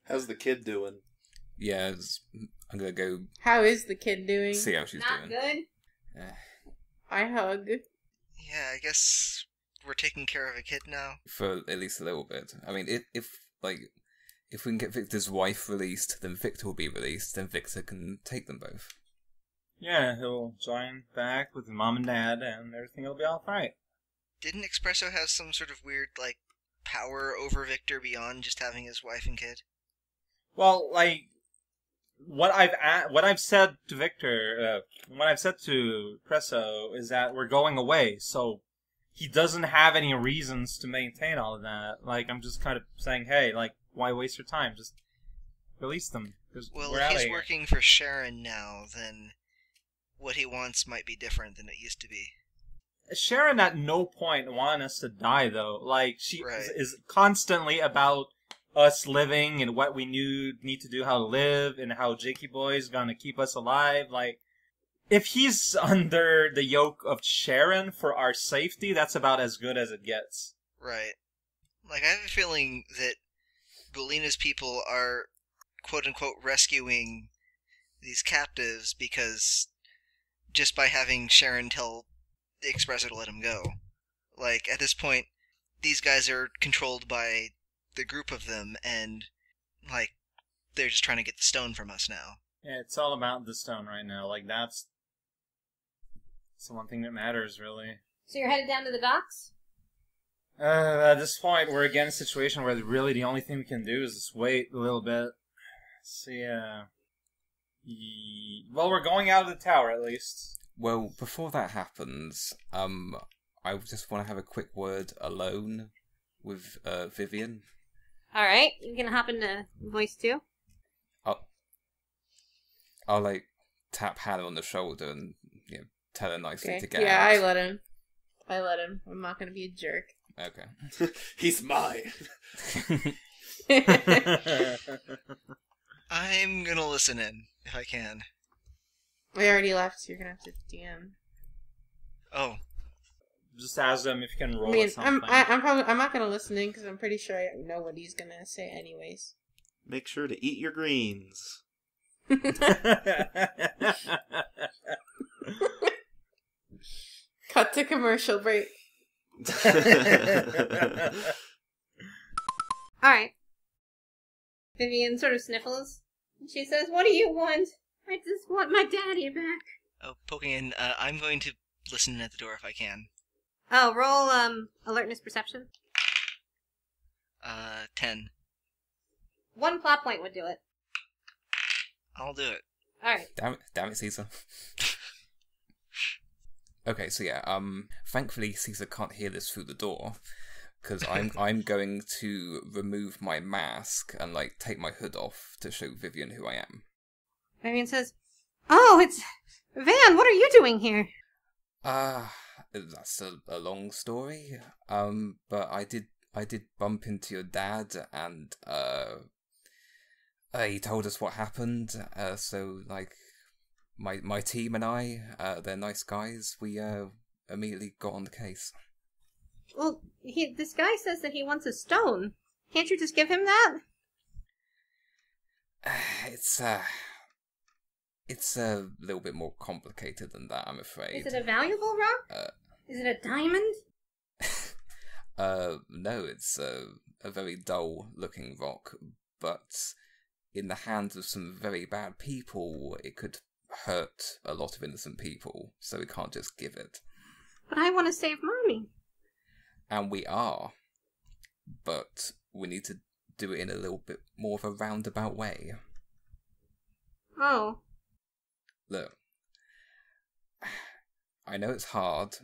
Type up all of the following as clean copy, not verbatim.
How's the kid doing? Yeah, I'm gonna go How is the kid doing? see how she's Not doing. good? I hug. Yeah, I guess we're taking care of a kid now. For at least a little bit. I mean, if we can get Victor's wife released, then Victor will be released, then Victor can take them both. Yeah, he'll join back with his mom and dad, and everything will be alright. Didn't Espresso have some sort of weird, power over Victor beyond just having his wife and kid? Well, what I've said to Victor, what I've said to Presso is that we're going away, so he doesn't have any reasons to maintain all of that. I'm just kind of saying, hey, why waste your time? Just release them. Well, we're if outta he's here. working for Sharon now, then what he wants might be different than it used to be. Sharon at no point wanted us to die, though. She Right. is constantly about us living and what we need to do, how to live, and how Jakey Boy's gonna keep us alive. If he's under the yoke of Sharon for our safety, that's about as good as it gets. Right. I have a feeling that Galina's people are, quote-unquote, rescuing these captives because just by having Sharon tell the Expressor to let him go. At this point, these guys are controlled by the group of them, and, they're just trying to get the stone from us now. Yeah, it's all about the stone right now. That's the one thing that matters, really. So you're headed down to the docks? At this point, we're again in a situation where really the only thing we can do is just wait a little bit. See, well, we're going out of the tower, at least. Well, before that happens, I just want to have a quick word alone with Vivian. Alright, you can hop into voice 2. I'll tap Hannah on the shoulder and tell her nicely Okay. to get Yeah, out. I let him. I'm not gonna be a jerk. Okay. He's mine. I'm gonna listen in, if I can. We already left, so you're gonna have to DM. Oh, Just ask them if you can roll I mean, at something. I'm not gonna listen in because I'm pretty sure I know what he's gonna say anyways. Make sure to eat your greens. Cut to commercial break. Alright. Vivian sort of sniffles. She says, "What do you want? I just want my daddy back." oh, poking in. I'm going to listen in at the door if I can. Oh, roll, alertness perception. 10. 1 plot point would do it. I'll do it. Alright. Damn it, Caesar. Okay, so yeah, thankfully Caesar can't hear this through the door, because I'm going to remove my mask and take my hood off to show Vivian who I am. Vivian says, "Oh, it's... Van, what are you doing here?" That's a long story. But I did bump into your dad, and he told us what happened. So my team and I, they're nice guys. We immediately got on the case. Well, this guy says that he wants a stone. Can't you just give him that? It's a little bit more complicated than that, I'm afraid. Is it a valuable rock? Is it a diamond? No, it's a very dull-looking rock, but in the hands of some very bad people, it could hurt a lot of innocent people, so we can't just give it. But I want to save Mommy. And we are, but we need to do it in a little bit more of a roundabout way. Oh. Look, I know it's hard,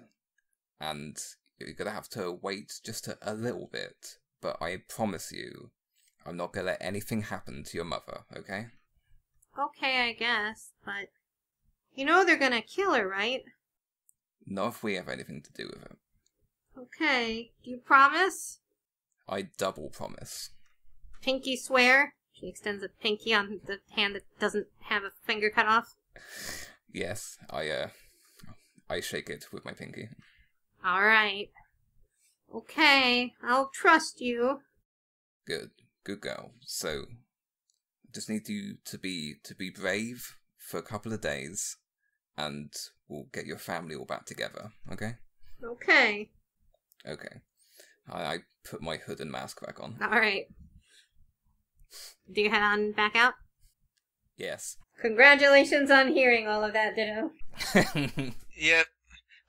and you're gonna have to wait just a little bit, but I promise you, I'm not gonna let anything happen to your mother, okay? Okay, I guess, but... You know they're gonna kill her, right? Not if we have anything to do with it. Okay, do you promise? I double promise. Pinky swear? She extends a pinky on the hand that doesn't have a finger cut off. Yes, I shake it with my pinky. Alright. Okay, I'll trust you. Good girl. So, just need you to be brave for a couple of days, and we'll get your family all back together. Okay? Okay. Okay. I put my hood and mask back on. Alright. Do you head on back out? Yes. Congratulations on hearing all of that, Ditto. Yep.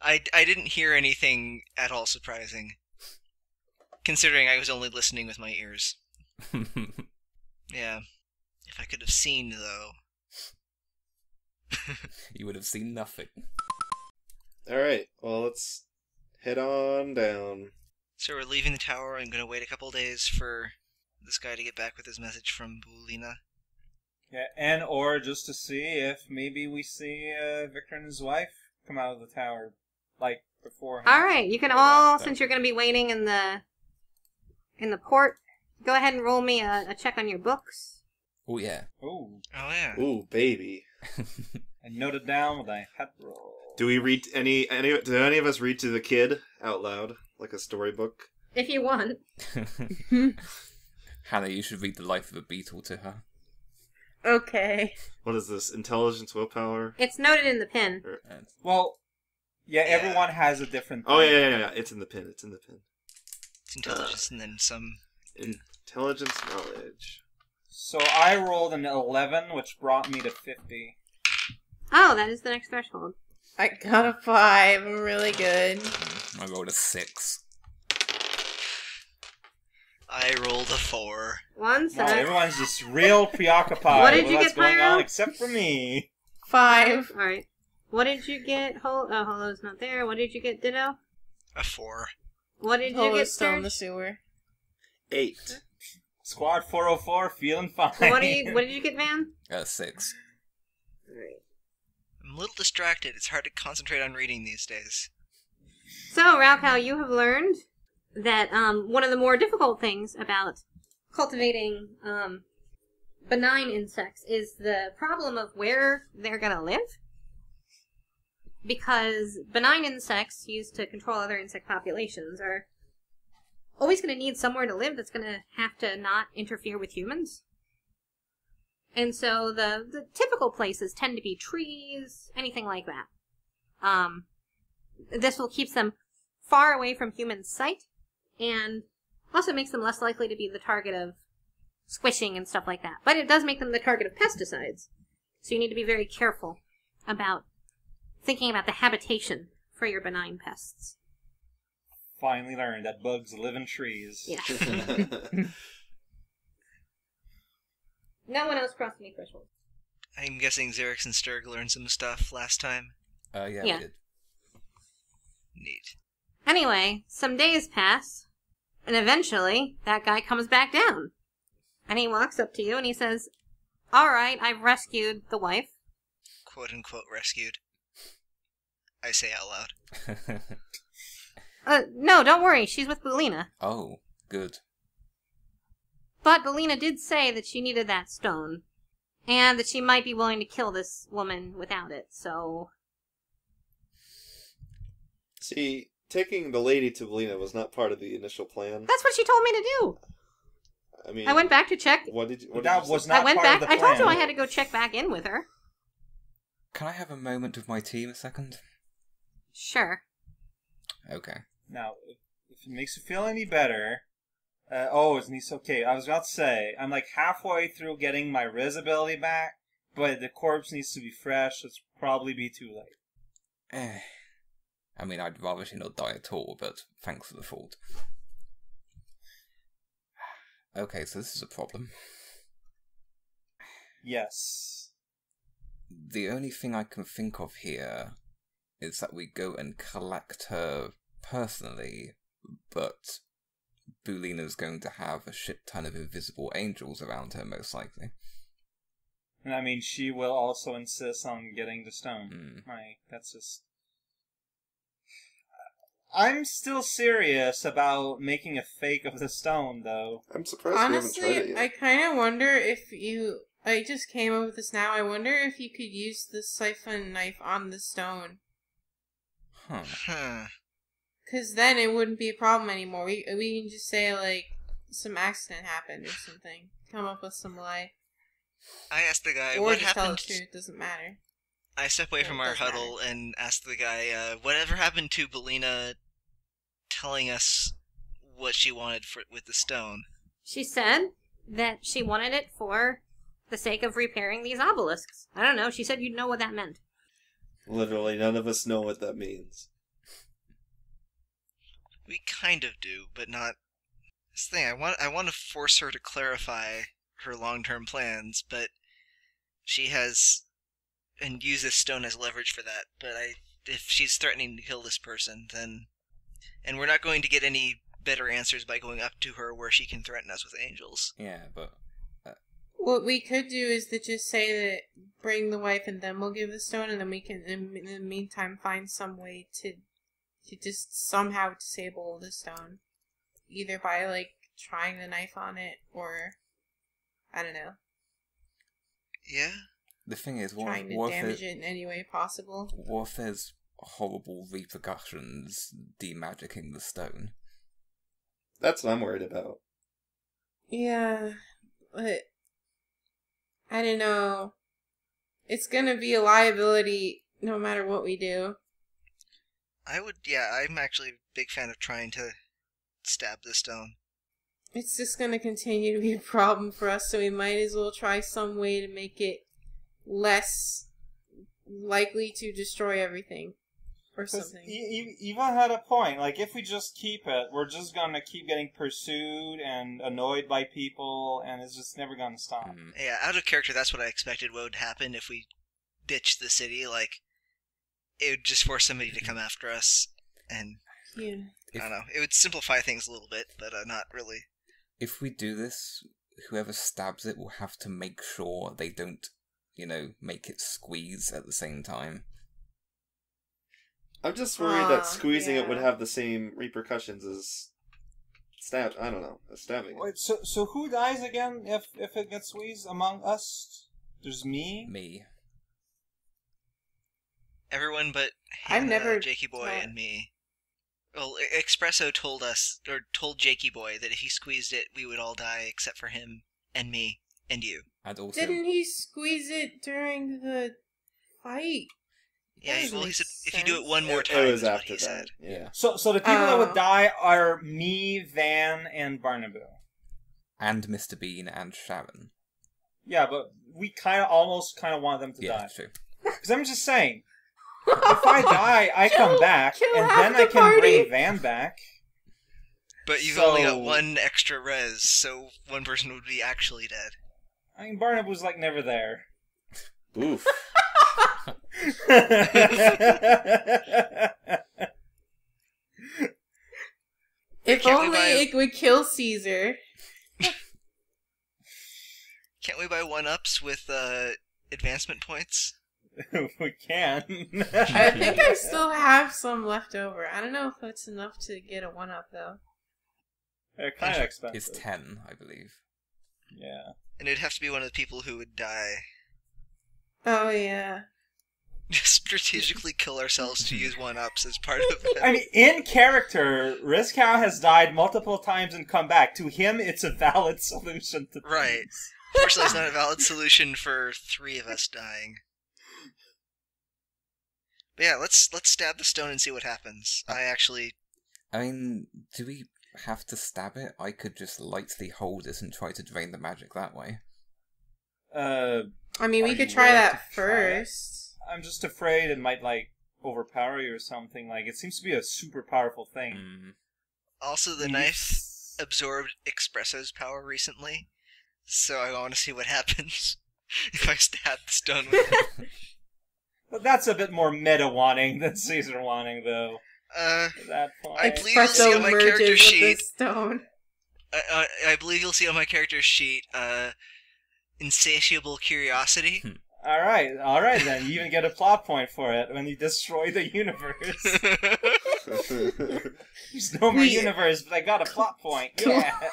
I didn't hear anything at all surprising, considering I was only listening with my ears. Yeah. If I could have seen, though. You would have seen nothing. Alright, well, let's head on down. So we're leaving the tower. I'm going to wait a couple days for this guy to get back with his message from Bulina. Yeah, and or just to see if maybe we see Victor and his wife come out of the tower, like before. Alright, you can all, since you're going to be waiting in the port, go ahead and roll me a check on your books. Oh, yeah. Ooh. Oh, yeah. Ooh, baby. I noted down with a head roll. Do we read do any of us read to the kid out loud, like a storybook? If you want. Hannah, you should read The Life of a Beetle to her. Okay. What is this? Intelligence, willpower? It's noted in the pin. Well, yeah, Yeah. everyone has a different Oh, thing. yeah. It's in the pin. It's Intelligence and then some... Intelligence, knowledge. So I rolled an 11, which brought me to 50. Oh, that is the next threshold. I got a 5. I'm really good. I rolled a 6. I rolled a 4. One Wow, sec. everyone's just real preoccupied What did with you what's get, going Pyro? on, except for me. 5. Alright. What did you get? Holo's not there. What did you get, Ditto? A 4. What did you Holo's get, still in the Serge? sewer. 8. Squad 404 feeling fine. What did you get, Van? 6. Alright. I'm a little distracted. It's hard to concentrate on reading these days. So, Raukau, you have learned that one of the more difficult things about cultivating benign insects is the problem of where they're going to live. Because benign insects used to control other insect populations are always going to need somewhere to live that's going to have to not interfere with humans. And so the typical places tend to be trees, anything like that. This will keep them far away from human sight, and also makes them less likely to be the target of squishing and stuff like that. But it does make them the target of pesticides. So you need to be very careful about thinking about the habitation for your benign pests. Finally learned that bugs live in trees. Yeah. No one else crossed any thresholds. I'm guessing Xerix and Sturg learned some stuff last time. Yeah, Yeah. we did. Neat. Anyway, some days pass, and eventually that guy comes back down. And he walks up to you and he says, "Alright, I've rescued the wife." Quote unquote rescued. I say out loud. No, don't worry, she's with Bulina. Oh, good. But Belina did say that she needed that stone, and that she might be willing to kill this woman without it, so... See, taking the lady to Belina was not part of the initial plan. That's what she told me to do! I mean, I went back to check... What did you? That you was say? not I went part back... of the I told you plan. I had to go check back in with her. Can I have a moment with my team a second? Sure. Okay. Now, if it makes you feel any better... it's okay. I was about to say, I'm like halfway through getting my res ability back, but the corpse needs to be fresh, so it's probably be too late. I mean, I'd rather she not die at all, but thanks for the thought. Okay, so this is a problem. Yes. The only thing I can think of here is that we go and collect her personally, but Bulina's going to have a shit ton of invisible angels around her, most likely. And I mean, she will also insist on getting the stone. That's just... I'm still serious about making a fake of the stone, though. I'm surprised you haven't Honestly, tried it yet. I kind of wonder if you... I just came up with this now. I wonder if you could use the siphon knife on the stone. Huh. Huh. Because then it wouldn't be a problem anymore. We can just say, like, some accident happened or something. Come up with some lie. I asked the guy, Or what just tell the happened? truth, it doesn't matter. I step away Well, from it our does huddle and ask the guy, whatever happened to Belina telling us what she wanted with the stone? She said that she wanted it for the sake of repairing these obelisks. I don't know. She said you'd know what that meant. Literally, none of us know what that means. We kind of do, but not. This thing, I want to force her to clarify her long-term plans, but she has, and use this stone as leverage for that. But if she's threatening to kill this person, then, and we're not going to get any better answers by going up to her where she can threaten us with angels. Yeah, but What we could do is to just say that bring the wife and then we'll give the stone, and then we can, in the meantime, find some way to just somehow disable the stone. Either by, like, trying the knife on it, or, I don't know, Yeah? the thing is, trying to damage it in any way possible. what if there's horrible repercussions demagicking the stone? That's what I'm worried about. Yeah, but I don't know. It's gonna be a liability no matter what we do. I'm actually a big fan of trying to stab the stone. It's just gonna continue to be a problem for us, so we might as well try some way to make it less likely to destroy everything. Or something. Eva had a point. Like, if we just keep it, we're just gonna keep getting pursued and annoyed by people, and it's just never gonna stop. Mm. Yeah, out of character, that's what I expected would happen if we ditched the city. Like, it would just force somebody to come after us, and Yeah. I don't know. It would simplify things a little bit, but not really. If we do this, whoever stabs it will have to make sure they don't, make it squeeze at the same time. I'm just worried that squeezing it would yeah. have the same repercussions as stabbing. Wait, so who dies again if it gets squeezed among us? There's me. Me. Everyone but I've Hannah, never Jakey Boy, thought- and me. Well, Espresso told Jakey Boy that if he squeezed it, we would all die except for him and me and you. And also, Didn't he squeeze it during the fight? Yeah, That well, he doesn't said make if you do it one sense. more It time, was is what after he that. said. Yeah. So the people that would Oh. die are me, Van, and Barnaboo. and Mr. Bean and Sharon. Yeah, but we almost want them to Yeah, die. true. Because I'm just saying, if I die, I come back, kill and half then the I can party. bring Van back. But you've only got So- one extra res, so one person would be actually dead. I mean, Barnaboo's never there. Oof. If Can't we only buy- it would kill Caesar. Can't we buy 1-ups with advancement points? We can. I think I still have some left over. I don't know if it's enough to get a 1-up, though. They're kind of expensive. It's 10, I believe. Yeah. And it'd have to be one of the people who would die. Oh, yeah. Just strategically kill ourselves to use 1-ups as part of it. I mean, in character, Rizkow has died multiple times and come back. To him, it's a valid solution to Right. things. Fortunately, it's not a valid solution for 3 of us dying. But yeah, let's stab the stone and see what happens. I mean, do we have to stab it? I could just lightly hold it and try to drain the magic that way. I mean, Are we you could try willing that to try it? first. I'm just afraid it might, overpower you or something. It seems to be a super powerful thing. Mm. Also, the You- knife absorbed Espresso's power recently, so I want to see what happens if I stab the stone with it. But that's a bit more meta wanting than Caesar wanting, though. At that point. I believe you'll see Espresso on my merges character with sheet. the stone. I believe you'll see on my character sheet, insatiable curiosity. Alright then. You even get a plot point for it when you destroy the universe. There's no more We- universe, but I got a plot point. Yeah.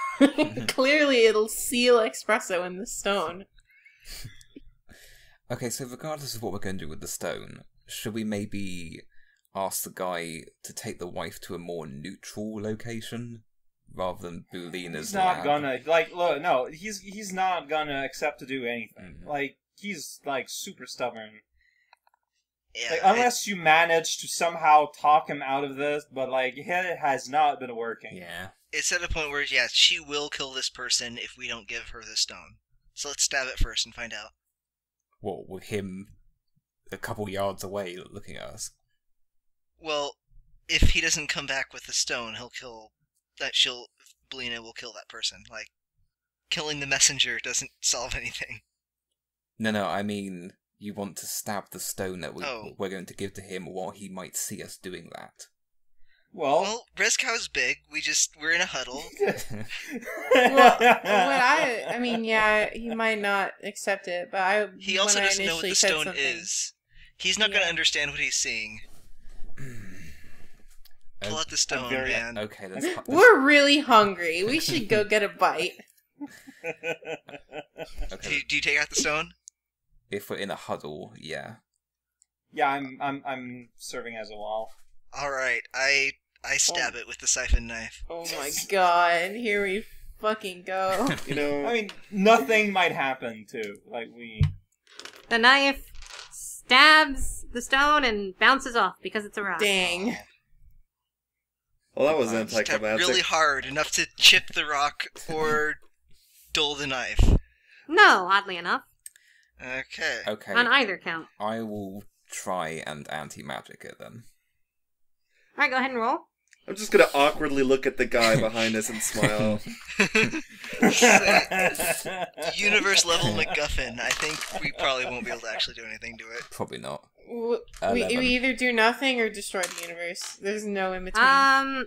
Clearly, it'll seal Espresso in the stone. Okay, so regardless of what we're going to do with the stone, should we maybe ask the guy to take the wife to a more neutral location rather than Bulina's He's not lab. gonna look. No, he's not gonna accept to do anything. He's super stubborn. Yeah, Unless you manage to somehow talk him out of this, but it has not been working. Yeah. it's at a point where she will kill this person if we don't give her the stone. So let's stab it first and find out. What, with him a couple yards away looking at us? Well, if he doesn't come back with the stone, Belina will kill that person. Killing the messenger doesn't solve anything. No, I mean, you want to stab the stone that Oh. we're going to give to him while he might see us doing that. Well, Rezcow's big. We're in a huddle. I mean, yeah, he might not accept it, but He also doesn't know what the stone is. He's not going to understand what he's seeing. Pull out the stone, man. Okay, We're really hungry. We should go get a bite. Okay. Do you take out the stone? If we're in a huddle, yeah. Yeah, I'm serving as a wall. All right, I stab it with the siphon knife. Oh my god, here we fucking go. I mean, nothing might happen too. The knife stabs the stone and bounces off because it's a rock. Dang. Well, that was Stab anticlimactic. really hard, enough to chip the rock or dull the knife. No, oddly enough. Okay. Okay. On either count. I will try and anti-magic it then. Alright, go ahead and roll. I'm just gonna awkwardly look at the guy behind us and smile. Universe level MacGuffin. I think we probably won't be able to actually do anything to it. Probably not. We 11. either do nothing or destroy the universe. There's no in between.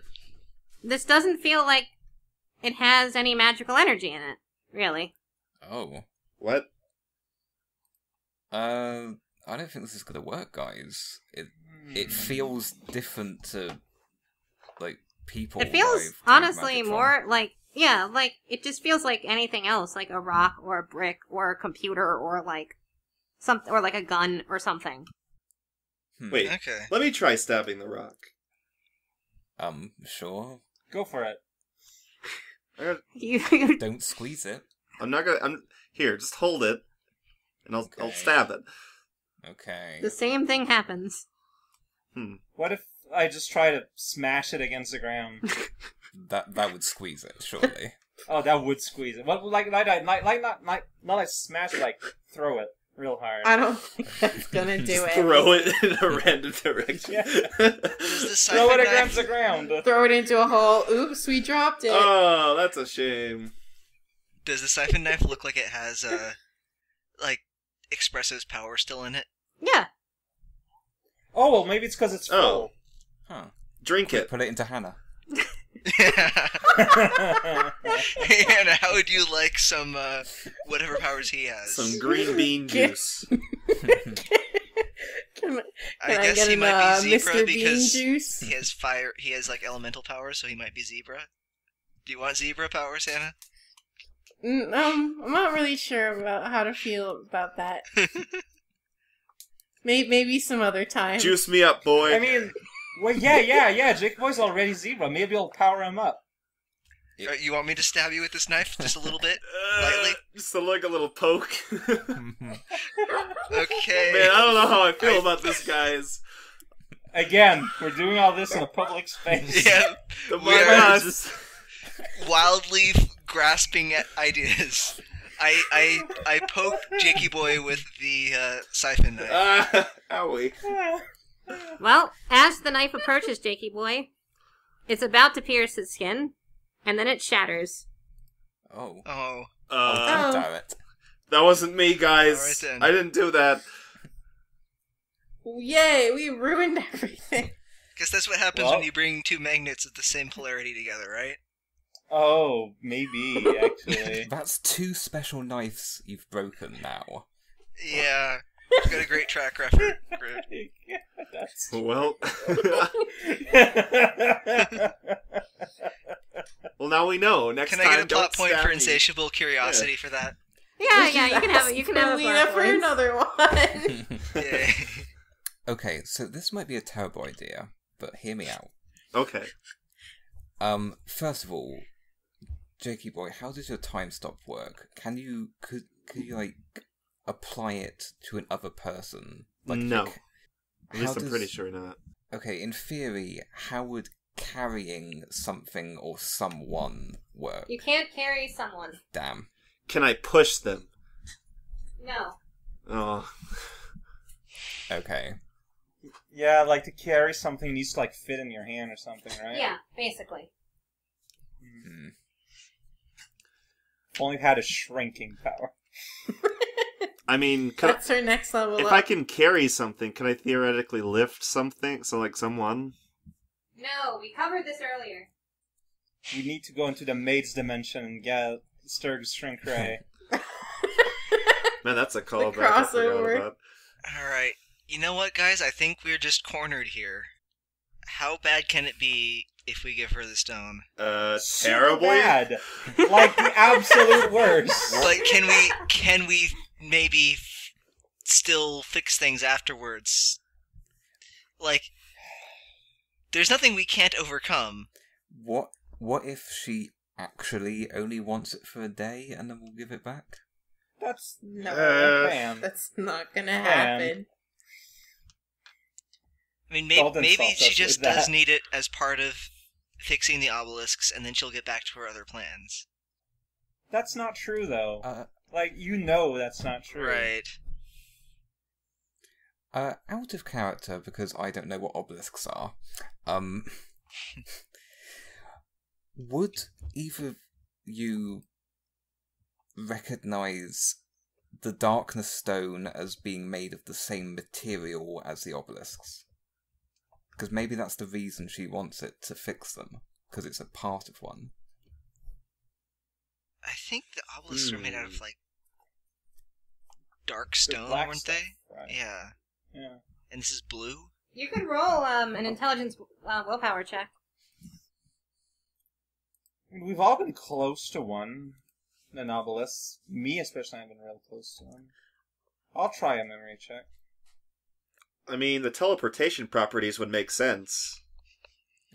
This doesn't feel like it has any magical energy in it, really. Oh. What? I don't think this is gonna work, guys. It feels different to, people. It feels, I've taken honestly, magic from. more it just feels like anything else, like a rock or a brick or a computer or something, or a gun or something. Wait, Okay. let me try stabbing the rock. Sure. Go for it. You Don't squeeze it. I'm not gonna. Here, just hold it, and I'll Okay. stab it. Okay. the same thing happens. What if I just try to smash it against the ground? That would squeeze it, surely. Oh, that would squeeze it. What, not smash it, throw it real hard. I don't think that's gonna do Just it. throw it in a random direction. Yeah. Does the Throw it siphon against the knife... ground. Throw it into a hole. Oops, we dropped it. Oh, that's a shame. Does the siphon knife look like it has, Espresso's power still in it? Yeah. Oh, well, maybe it's because it's full. Oh. Huh. Drink it. Put it into Hannah. Hey, Hannah, how would you like some, whatever powers he has? Some green bean juice. Can I I guess get he an might be Zebra Mr. Bean because juice? he has fire. He has elemental powers, so he might be Zebra. Do you want Zebra powers, Hannah? I'm not really sure about how to feel about that. Maybe some other time. Juice me up, boy. I mean, well, yeah. Jake Boy's already Zebra. Maybe it'll power him up. You want me to stab you with this knife just a little bit, lightly? Just a little poke. Okay. Man, I don't know how I feel about this, guys. Again, we're doing all this in a public space. Yeah, The we are Marcos. just wildly grasping at ideas. I poked Jakey Boy with the siphon knife. Owie. Well, as the knife approaches Jakey Boy, it's about to pierce his skin, and then it shatters. Oh. Oh. Oh, damn it. That wasn't me, guys. All right, then. I didn't do that. Yay, we ruined everything. Guess that's what happens when you bring two magnets of the same polarity together, right? Oh, maybe, actually. That's 2 special knives you've broken now. Yeah. I've got a great track record. That's... Well. Well, now we know. Next Can time, I get a plot don't point stab for me. insatiable curiosity for that? Yeah, you can have it. You can have Lena it for another one. Yay. Okay, so this might be a terrible idea, but hear me out. Okay. First of all, Jakey boy, how does your time stop work? Could you like apply it to another person? Like, No. At least I'm pretty sure not. Okay, in theory, how would carrying something or someone work? You can't carry someone. Damn. Can I push them? No. Oh. Okay. Yeah, like to carry something needs to like fit in your hand or something, right? Yeah, basically. Hmm. If only it had a shrinking power. I mean, That's our next level if up. I can carry something, can I theoretically lift something? So, like, someone? No, we covered this earlier. We need to go into the maid's dimension and get Sturg's shrink ray. Man, that's a callback. crossover. Alright. You know what, guys? I think we're just cornered here. How bad can it be if we give her the stone? Super Terribly? bad. Like the absolute worst. Like, can we maybe still fix things afterwards? Like, there's nothing we can't overcome. What if she actually only wants it for a day and then we'll give it back? That's No, man. that's not gonna happen. I mean, Don't maybe insult she us just with does that. need it as part of fixing the obelisks, and then she'll get back to her other plans. That's not true, though. Like, that's not true. Right. Out of character, because I don't know what obelisks are, would either of you recognize the Darkness Stone as being made of the same material as the obelisks? Because maybe that's the reason she wants it, to fix them, because it's a part of one. I think the obelisks are made out of, like, dark stone, black weren't stuff, they? right. Yeah. Yeah. And this is blue? You could roll an intelligence willpower check. I mean, we've all been close to one. The novelisks. Me especially, I've been real close to one. I'll try a memory check. I mean, the teleportation properties would make sense.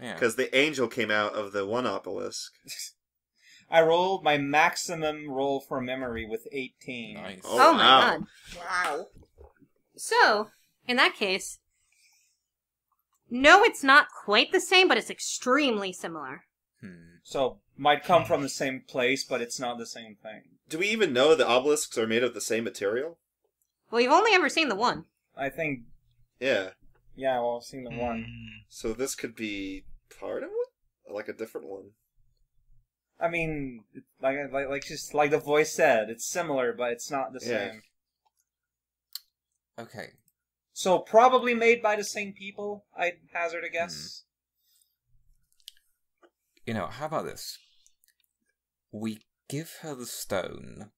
Yeah. Because the angel came out of the one obelisk. I rolled my maximum roll for memory with 18. Nice. Oh my wow. god. Wow. So, in that case, no, it's not quite the same, but it's extremely similar. So, might come from the same place, but it's not the same thing. Do we even know the obelisks are made of the same material? Well, you've only ever seen the one. I think, Yeah. yeah, well, I've seen the one. So this could be part of it? Like a different one. I mean, just like the voice said, it's similar, but it's not the Yeah. same. Okay. So, probably made by the same people, I'd hazard a guess. You know, how about this? We give her the stone.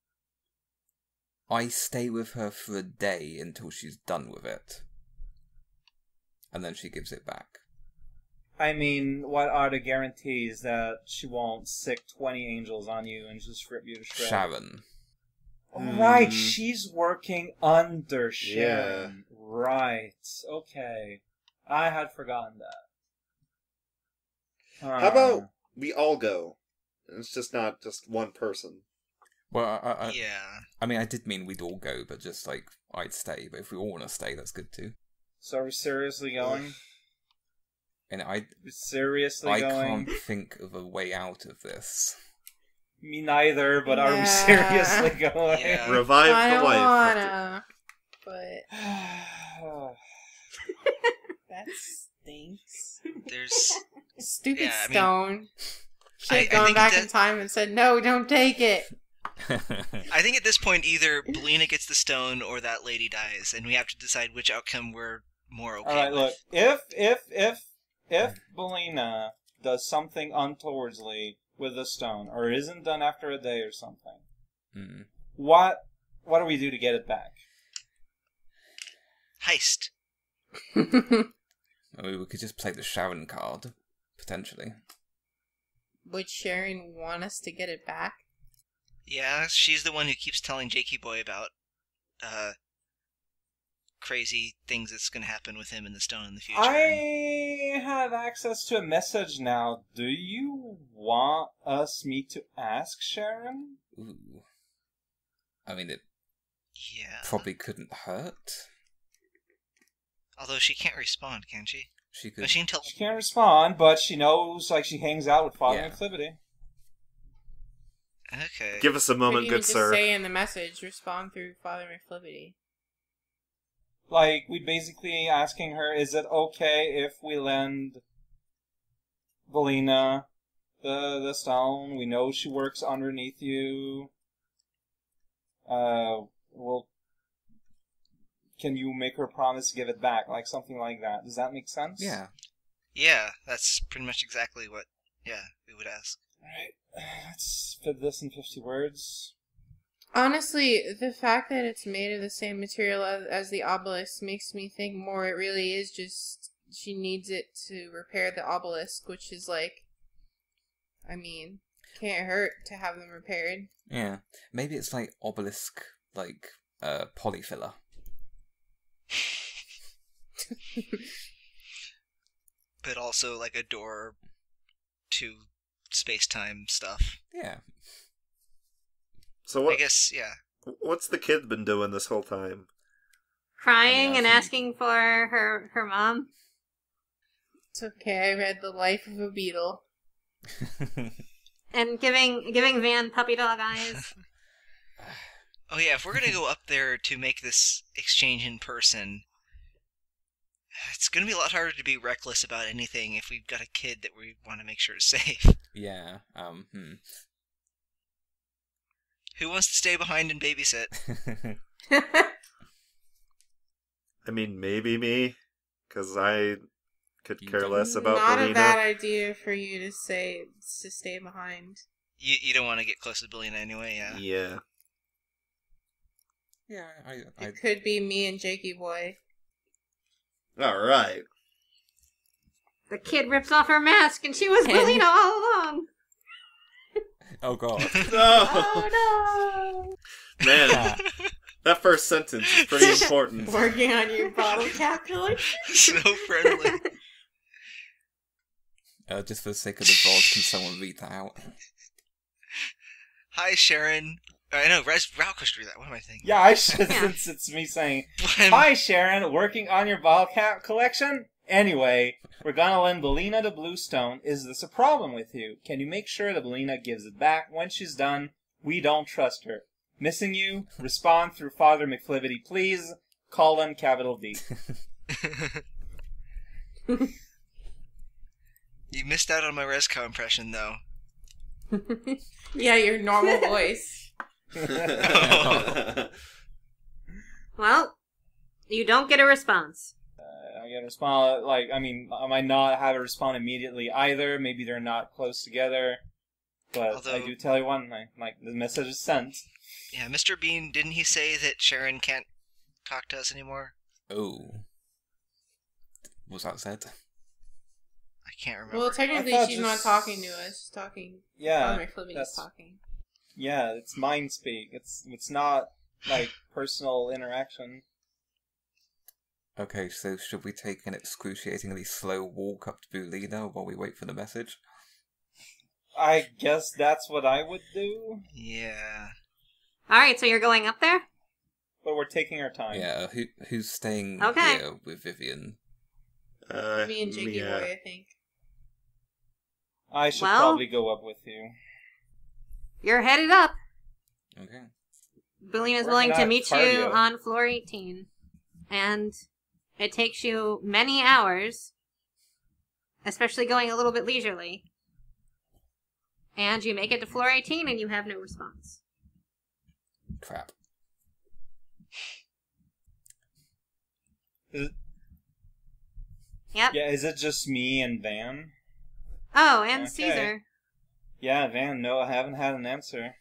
I stay with her for a day until she's done with it. And then she gives it back. I mean, what are the guarantees that she won't sick 20 angels on you and just rip you to shreds? Sharon. Right, she's working under Sharon. Yeah. Right, okay. I had forgotten that. How about we all go? It's just not just one person. Well, Yeah. I mean, I did mean we'd all go, but just like, I'd stay. But if we all want to stay, that's good too. So are we seriously going? And I Seriously going? can't think of a way out of this. Me neither, but are we Yeah. seriously going? Yeah. Revive I the don't life. wanna, but that stinks. There's... Stupid Yeah, I mean, stone. Should I have gone think back that- in time and said, no, don't take it. I think at this point, either Belina gets the stone or that lady dies, and we have to decide which outcome we're more okay Alright, with. look, if Belina does something untowardly with the stone, or isn't done after a day or something, what do we do to get it back? Heist. I mean, we could just play the Sharon card, potentially. Would Sharon want us to get it back? Yeah, she's the one who keeps telling Jakey Boy about crazy things that's going to happen with him and the stone in the future. have access to a message now. Do you want me to ask Sharon? Ooh. I mean, it Yeah. probably couldn't hurt. Although she can't respond, can she? She But could. she can tell. She can't respond, but she knows, like, she hangs out with Father Yeah. McFlippity. Okay. Give us a Could moment, even good just sir. say in the message, respond through Father McFlippity. Like, we basically asking her, is it okay if we lend Belina the stone? We know she works underneath you. Well, can you make her promise to give it back? Like, something like that. Does that make sense? Yeah. Yeah, that's pretty much exactly what, we would ask. Alright, let's fit this in 50 words. Honestly, the fact that it's made of the same material as the obelisk makes me think more it really is just she needs it to repair the obelisk, which is like, I mean, can't hurt to have them repaired. Yeah. Maybe it's like obelisk, like, polyfiller. But also like a door to space-time stuff. Yeah. So I what? guess, yeah. What's the kid been doing this whole time? Crying I and think- asking for her mom. It's okay, I read The Life of a Beetle. And giving Van puppy dog eyes. Oh yeah, if we're gonna go up there to make this exchange in person, it's gonna be a lot harder to be reckless about anything if we've got a kid that we want to make sure is safe. Yeah. Who wants to stay behind and babysit? I mean, maybe me, because I could You care don't- less about Not a Belina. bad idea for you to say to stay behind. You don't want to get close to Belina anyway, yeah. Yeah. Yeah, I It could be me and Jakey Boy. All right. The kid rips off her mask and she was Belina all along. Oh god. No, Oh man, that first sentence is pretty important. no! Working on your bottle cap collection? So friendly. Just for the sake of the VOD, can someone read that out? Hi, Sharon. I know, Ralco should do that. What am I thinking? Yeah, I should, Yeah. since it's me saying, hi Sharon, working on your bottle cap collection? Anyway, we're gonna lend Belina the Bluestone. Is this a problem with you? Can you make sure that Belina gives it back when she's done? We don't trust her. Missing you? Respond through Father McFlippity, please. : capital D. You missed out on my Resco impression, though. Yeah, your normal voice. Well, you don't get a response. I gotta respond, like, I mean, I might not have it respond immediately either. Maybe they're not close together. But Although- I do tell you one thing, like, the message is sent. Yeah, Mr. Bean, didn't he say that Sharon can't talk to us anymore? Oh. Was that said? I can't remember. Well, technically, I thought she's just- not talking to us. She's talking. Yeah, Father McFlippity is that's- talking. yeah, it's mind speak. It's not, like, personal interaction. Okay, so should we take an excruciatingly slow walk up to Bulina while we wait for the message? I guess that's what I would do, Yeah. Alright, so you're going up there? but we're taking our time. Yeah, who's staying Okay. here with Vivian? Me and Jakey yeah. Boy, I think. I should Well- probably go up with you. You're headed up. Okay. Belina's Working willing to out meet you cardio. on floor 18. And it takes you many hours, especially going a little bit leisurely. And you make it to floor 18 and you have no response. Crap. Is it, Yep. yeah, is it just me and Van? Oh, and Okay. Caesar. Yeah, Van, no, I haven't had an answer.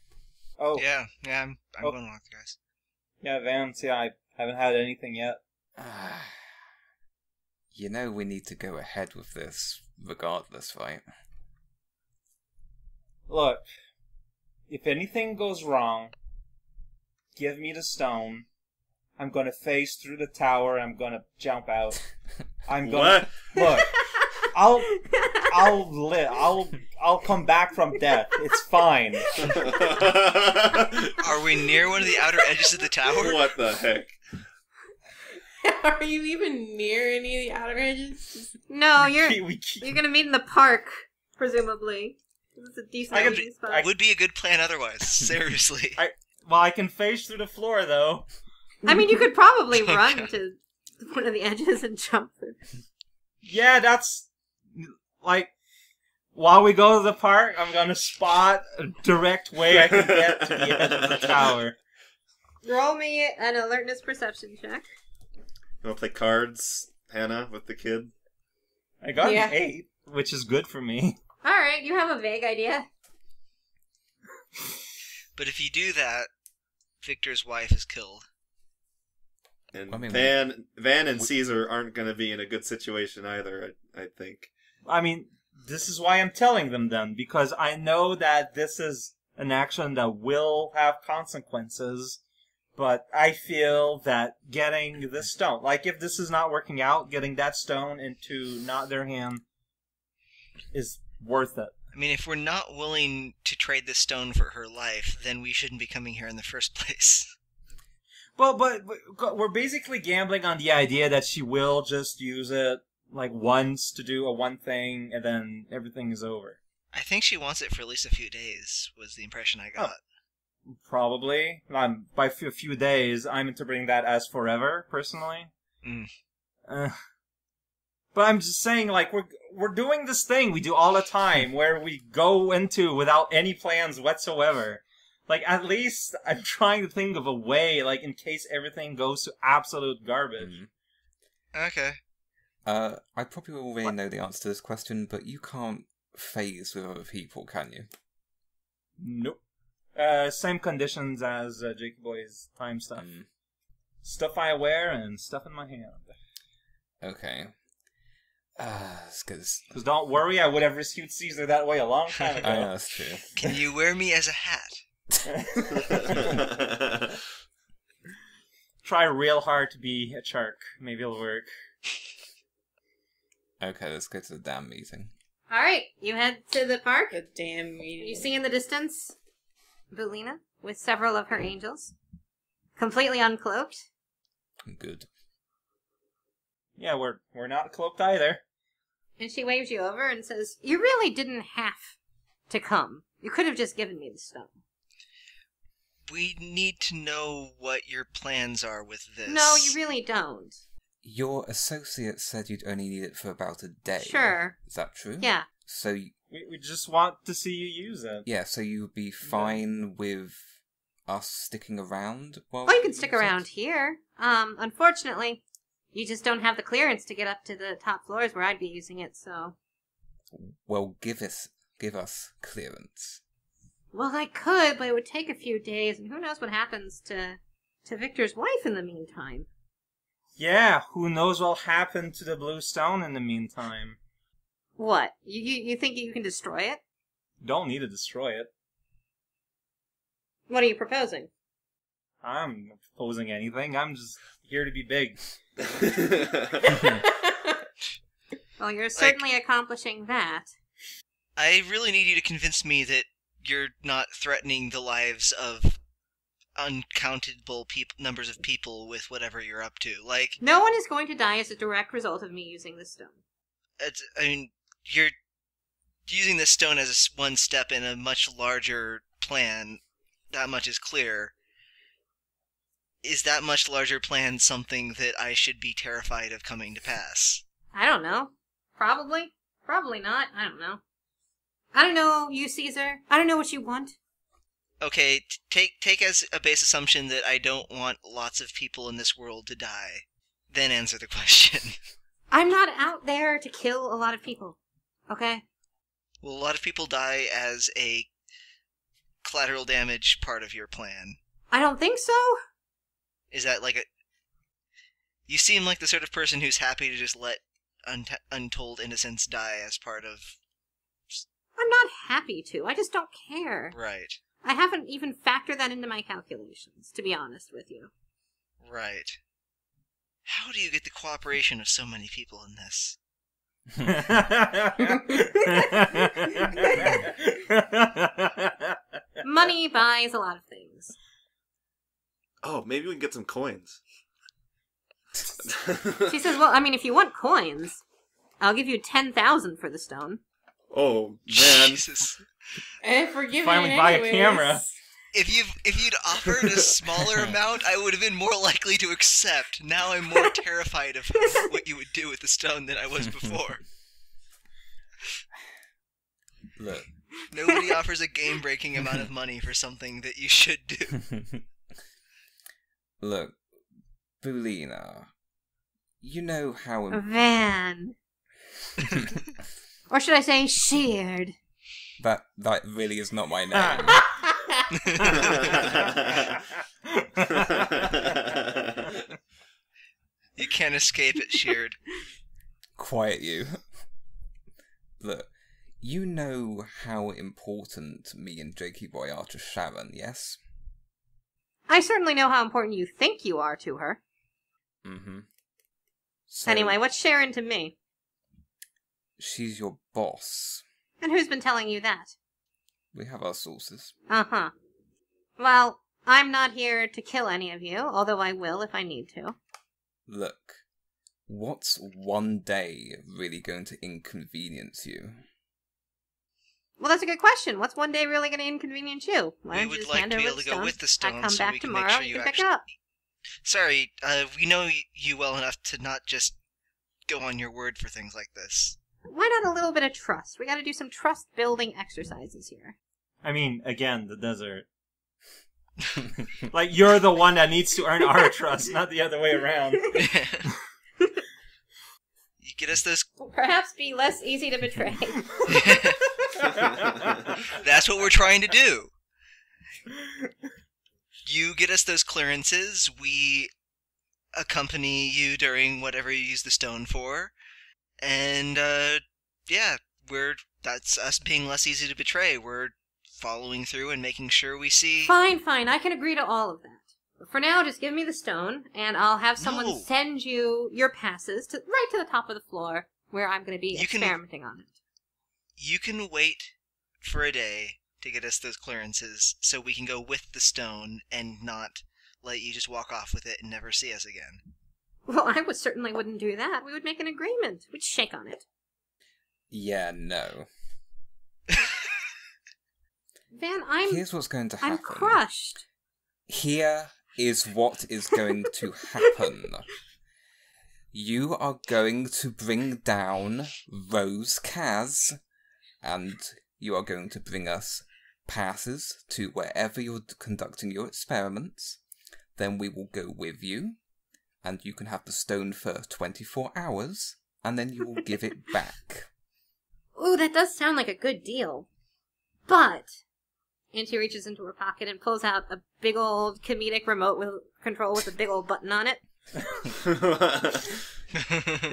Oh, Yeah, I'm Oh. going along with you guys. yeah, Van, see, I haven't had anything yet. You know we need to go ahead with this regardless, right? Look, if anything goes wrong, give me the stone. I'm gonna phase through the tower. I'm gonna jump out. I'm gonna What? look. I'll come back from death. It's fine. Are we near one of the outer edges of the tower? What the heck? Are you even near any of the outer edges? No, We you're keep- gonna meet in the park, presumably. This is a decent I can- landing spot. Would be a good plan otherwise. Seriously. Well, I can phase through the floor though. I mean, you could probably Oh, run God. to one of the edges and jump through. Yeah, that's like while we go to the park, I'm gonna spot a direct way I can get to the edge of the tower. Roll me an alertness perception check. You want to play cards, Hannah, with the kid? I got Yeah. an 8, which is good for me. Alright, you have a vague idea. But if you do that, Victor's wife is killed. And I mean, Van and Caesar aren't going to be in a good situation either, I think. I mean, this is why I'm telling them then, because I know that this is an action that will have consequences, but I feel that getting this stone, like if this is not working out, getting that stone into not their hand is worth it. I mean, if we're not willing to trade this stone for her life, then we shouldn't be coming here in the first place. Well, but we're basically gambling on the idea that she will just use it like once to do a one thing, and then everything is over. I think she wants it for at least a few days, was the impression I got. Probably. By a few days, I'm interpreting that as forever, personally. Mm. But I'm just saying, like, we're doing this thing we do all the time, where we go into without any plans whatsoever. Like, at least I'm trying to think of a way, like, in case everything goes to absolute garbage. Okay. I probably already know the answer to this question, but you can't phase with other people, can you? Nope. Same conditions as Jake Boy's time stuff. Stuff I wear and stuff in my hand. Okay. It's because... Because don't worry, I would have rescued Caesar that way a long time ago. I know, that's true. Can you wear me as a hat? Try real hard to be a shark. Maybe it'll work. Okay, let's go to the damn meeting. Alright, you head to the park. The damn meeting. You see in the distance Belina with several of her angels, completely uncloaked. Good. Yeah, we're not cloaked either. And she waves you over and says, "You really didn't have to come. You could have just given me the stone." We need to know what your plans are with this. No, you really don't. Your associate said you'd only need it for about a day. Sure. Is that true? Yeah. So, We just want to see you use it. yeah, so you would be fine with us sticking around? While Well, you can we stick use it? around here. Unfortunately, you just don't have the clearance to get up to the top floors where I'd be using it, so... Well, give us clearance. Well, I could, but it would take a few days, and who knows what happens to Victor's wife in the meantime. Yeah, who knows what'll happen to the blue stone in the meantime. What? You think you can destroy it? Don't need to destroy it. What are you proposing? I'm not proposing anything. I'm just here to be big. Well, you're certainly accomplishing that. I really need you to convince me that you're not threatening the lives of uncountable numbers of people with whatever you're up to. Like, No one is going to die as a direct result of me using this stone. you're using this stone as one step in a much larger plan. That much is clear. Is that much larger plan something that I should be terrified of coming to pass? I don't know. Probably. Probably not. I don't know. I don't know, you, Caesar. I don't know what you want. Okay, take as a base assumption that I don't want lots of people in this world to die. Then answer the question. I'm not out there to kill a lot of people. Okay? Will a lot of people die as a collateral damage part of your plan? I don't think so. Is that like a... You seem like the sort of person who's happy to just let untold innocents die as part of... I'm not happy to. I just don't care. Right. I haven't even factored that into my calculations, to be honest with you. Right. How do you get the cooperation of so many people in this? Money buys a lot of things. Oh, maybe we can get some coins. She says, well, I mean, if you want coins, I'll give you 10,000 for the stone. Oh, man. Jesus. And if we're giving Finally it buy a anyways, camera. If you'd offered a smaller amount, I would have been more likely to accept. Now I'm more terrified of what you would do with the stone than I was before. Look. Nobody offers a game-breaking amount of money for something that you should do. Look, Bulina, you know how... Van. Or should I say, Sheared? That really is not my name. You can't escape it, Sheared. Quiet you. Look, you know how important me and Jakey Boy are to Sharon, yes? I certainly know how important you think you are to her. Mm-hmm. So, Anyway, what's Sharon to me? she's your boss. And who's been telling you that? We have our sources. Uh-huh. Well, I'm not here to kill any of you, although I will if I need to. Look, what's one day really going to inconvenience you? Well, that's a good question. What's one day really going to inconvenience you? Why We don't you would just like hand to be over able the to go stone? with the I stone come so back we can tomorrow, make sure you you can pick actually... it up. Sorry, we know you well enough to not just go on your word for things like this. Why not a little bit of trust? We got to do some trust-building exercises here. I mean, again, the desert. Like, you're the one that needs to earn our trust, not the other way around. You get us those... Perhaps be less easy to betray. That's what we're trying to do. You get us those clearances, we accompany you during whatever you use the stone for, and, yeah, that's us being less easy to betray. We're following through and making sure we see... Fine, I can agree to all of that. But for now, just give me the stone, and I'll have someone No. send you your passes right to the top of the floor, where I'm going to be You can- experimenting on it. You can wait for a day to get us those clearances so we can go with the stone and not let you just walk off with it and never see us again. Well, I certainly wouldn't do that. We would make an agreement. We'd shake on it. Yeah, no. Van, Here's what's going to happen. I'm crushed. Here is what is going to happen. You are going to bring down Rose Kaz, and you are going to bring us passes to wherever you're conducting your experiments. Then we will go with you, and you can have the stone for 24 hours, and then you will give it back. Ooh, that does sound like a good deal. But... And she reaches into her pocket and pulls out a big old comedic remote control with a big old button on it. And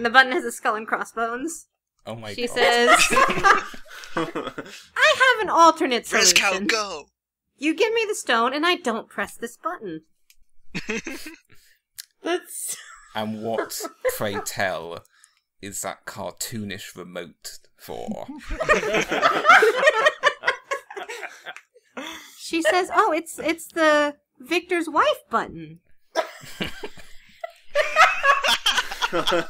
the button has a skull and crossbones. Oh my She god. says, I have an alternate Res Cow, solution. go! You give me the stone and I don't press this button. That's... And what, pray tell, is that cartoonish remote for? She says, oh, it's the Victor's wife button. I love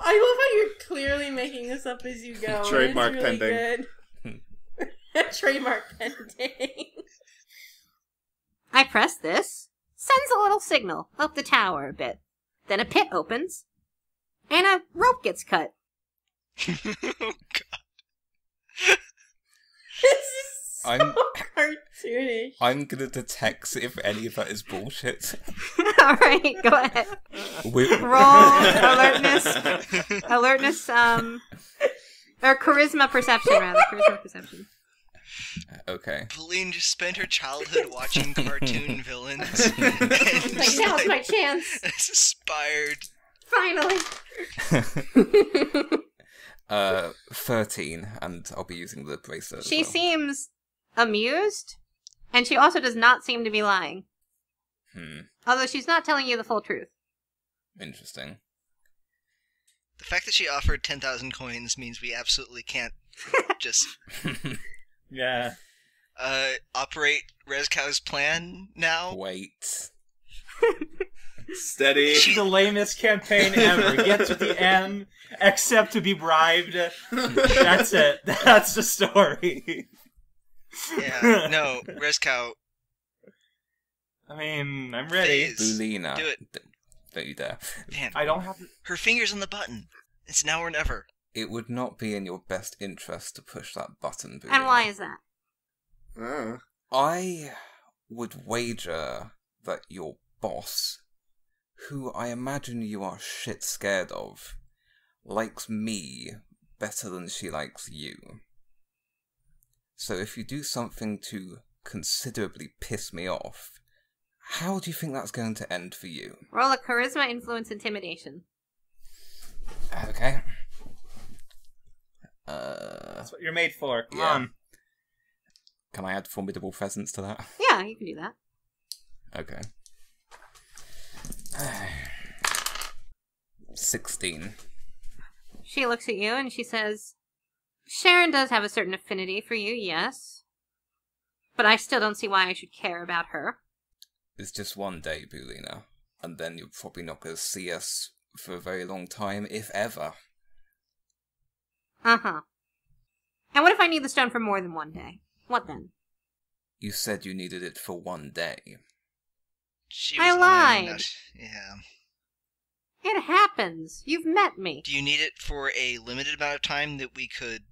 how you're clearly making this up as you go. Trademark It's really pending. Good. Trademark pending. I press this, sends a little signal up the tower a bit. Then a pit opens, and a rope gets cut. Oh, God. This is so I'm- cartoonish. I'm gonna detect if any of that is bullshit. Alright, go ahead. Roll alertness, or charisma perception, rather. Charisma perception. Okay. Pauline just spent her childhood watching cartoon villains. And Like, now's my chance. It's aspired. Finally. 13, and I'll be using the bracelet. She as well. seems amused, and she also does not seem to be lying. Hmm. Although she's not telling you the full truth. Interesting. The fact that she offered 10,000 coins means we absolutely can't just Yeah. operate Rezcow's plan now. Wait. Steady. This is the lamest campaign ever. Get to the end, except to be bribed. That's it. That's the story. Yeah, no, Rezcow. I mean, I'm ready. Phase. Bulina. Do it. Don't you dare. Man, I don't have to... her finger's on the button. It's now or never. It would not be in your best interest to push that button, Bulina. And why is that? I would wager that your boss, who I imagine you are shit scared of, likes me better than she likes you. So if you do something to considerably piss me off, how do you think that's going to end for you? Roll a charisma, influence, intimidation. Okay. That's what you're made for. Come Yeah. on. Can I add formidable presence to that? Yeah, you can do that. Okay. 16. She looks at you and she says, Sharon does have a certain affinity for you, yes. But I still don't see why I should care about her. It's just one day, Bulina, and then you're probably not going to see us for a very long time, if ever. Uh-huh. And what if I need the stone for more than one day? What then? You said you needed it for one day. She I was lying, lied. not- Yeah. It happens. You've met me. Do you need it for a limited amount of time that we could...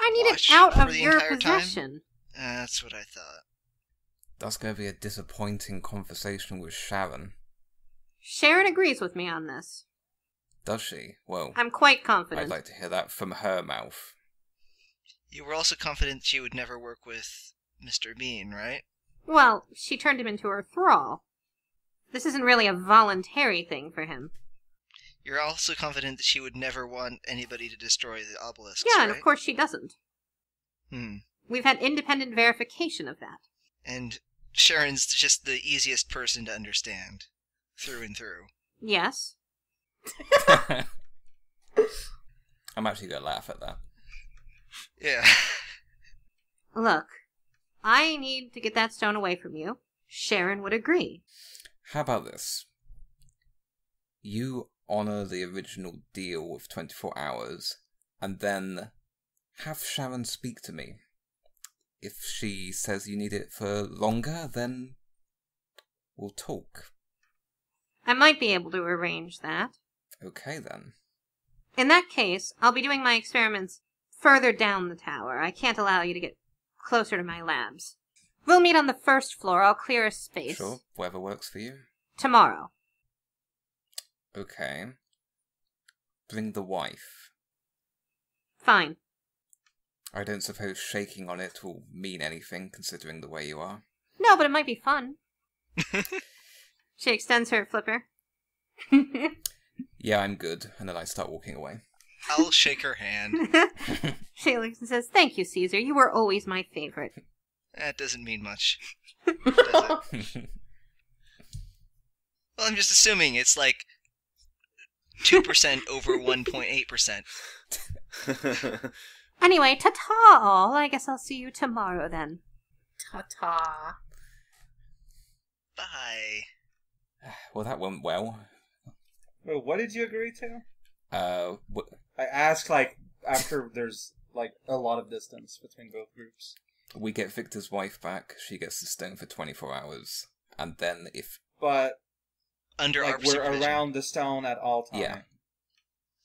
I need it watch out for of the your entire time? possession. That's what I thought. That's going to be a disappointing conversation with Sharon. Sharon agrees with me on this. Does she? Well, I'm quite confident. I'd like to hear that from her mouth. You were also confident she would never work with Mr. Bean, right? Well, she turned him into her thrall. This isn't really a voluntary thing for him. You're also confident that she would never want anybody to destroy the obelisks, Yeah, right? and of course she doesn't. We've had independent verification of that. And Sharon's just the easiest person to understand. Through and through. Yes. I'm actually going to laugh at that. Yeah. Look, I need to get that stone away from you. Sharon would agree. How about this? You honor the original deal of 24 hours, and then have Sharon speak to me. If she says you need it for longer, then we'll talk. I might be able to arrange that. Okay, then. In that case, I'll be doing my experiments further down the tower. I can't allow you to get closer to my labs. We'll meet on the first floor. I'll clear a space. Sure, whatever works for you. Tomorrow. Okay. Bring the wife. Fine. I don't suppose shaking on it will mean anything, considering the way you are. No, but it might be fun. She extends her flipper. Yeah, I'm good, and then I start walking away. I'll shake her hand. She looks and says, "Thank you, Caesar. You were always my favorite." That doesn't mean much, does it? Well, I'm just assuming it's like 2% over 1.8%. Anyway, ta-ta all. I guess I'll see you tomorrow then. Ta-ta. Bye. Well, that went well. Well, what did you agree to? I I asked, like, after there's, like, a lot of distance between both groups. We get Victor's wife back, she gets the stone for 24 hours, and then if... But, Under our like, we're supervision. around the stone at all times. Yeah.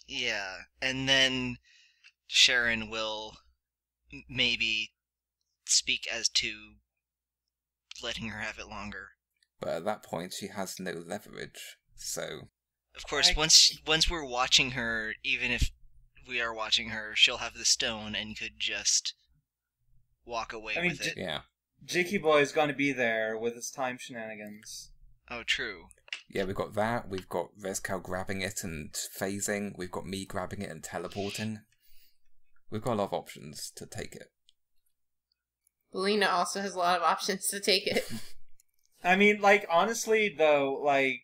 Yeah, and then Sharon will maybe speak as to letting her have it longer. But at that point, she has no leverage, so... Of course, once we're watching her, even if we are watching her, she'll have the stone and could just walk away with it. Yeah. Jicky Boy's gonna be there with his time shenanigans. Oh, true. Yeah, we've got that, we've got Rezcal grabbing it and phasing, we've got me grabbing it and teleporting. We've got a lot of options to take it. Belina also has a lot of options to take it. I mean, like, honestly, though, like,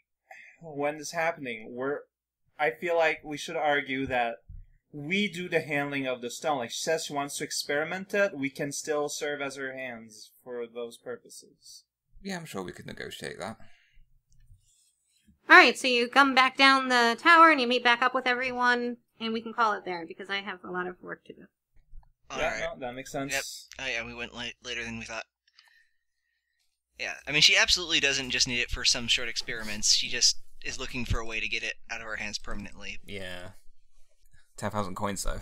when this is happening, I feel like we should argue that we do the handling of the stone. Like, she says she wants to experiment it, we can still serve as her hands for those purposes. Yeah, I'm sure we could negotiate that. Alright, so you come back down the tower and you meet back up with everyone, and we can call it there because I have a lot of work to do. Alright. No, that makes sense. Yep. Oh yeah, we went later than we thought. Yeah, I mean, she absolutely doesn't just need it for some short experiments. She just is looking for a way to get it out of her hands permanently. Yeah. 10,000 coins, though.